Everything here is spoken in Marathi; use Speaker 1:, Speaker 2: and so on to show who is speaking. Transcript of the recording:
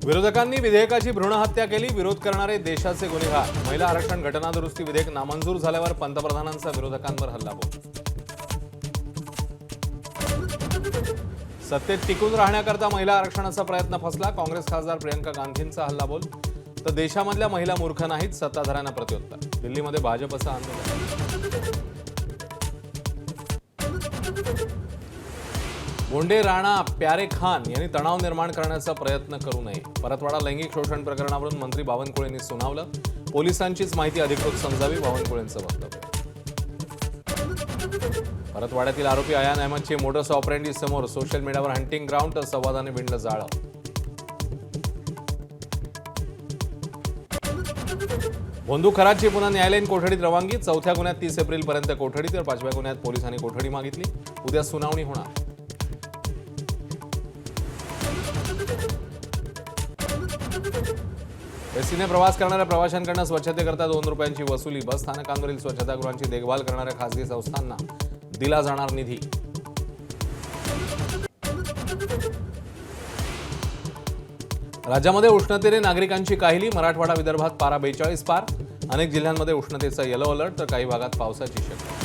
Speaker 1: विरोधकांनी विधेयकाची भ्रूण हत्या केली. विरोध करणारे देशाचे गुन्हेगार. महिला आरक्षण घटना दुरुस्ती विधेयक नामंजूर झाल्यावर पंतप्रधानांचा विरोधकांवर हल्लाबोल. सत्तेत टिकून राहण्याकरता महिला आरक्षणाचा प्रयत्न फसला. काँग्रेस खासदार प्रियंका गांधींचा हल्लाबोल. तर देशामधल्या महिला मूर्ख नाहीत, सत्ताधाऱ्यांना प्रत्युत्तर. दिल्लीमध्ये भाजपचं आंदोलन. बोंडे, राणा, प्यारे खान यांनी तणाव निर्माण करण्याचा प्रयत्न करू नये. परतवाडा लैंगिक शोषण प्रकरणावरून मंत्री बावनकुळेंनी सुनावलं. पोलिसांचीच माहिती अधिकृत समजावी, बावनकुळेंचं वक्तव्य. परतवाड्यातील आरोपी अयान अहमदचे मोडस ऑपरेंडी समोर. सोशल मीडियावर हंटिंग ग्राउंड, तर संवादाने विणलं जाळं. भोंदू खरातची पुन्हा न्यायालयीन कोठडीत रवानगी. चौथ्या गुन्ह्यात 30 एप्रिलपर्यंत कोठडी, तर 5व्या गुन्ह्यात पोलिसांनी कोठडी मागितली. उद्या सुनावणी होणार. एसटीने प्रवास करणाऱ्या प्रवाशांकडून स्वच्छतेकरता 2 रुपयांची वसुली. बस स्थानकांवरील स्वच्छतागृहांची देखभाल करणाऱ्या खासगी संस्थांना दिला जाणार निधी. राज्यामध्ये उष्णतेने नागरिकांची काहिली. मराठवाडा विदर्भात पारा 42 पार. अनेक जिल्ह्यांमध्ये उष्णतेचा येलो अलर्ट, तर काही भागात पावसाची शक्यता.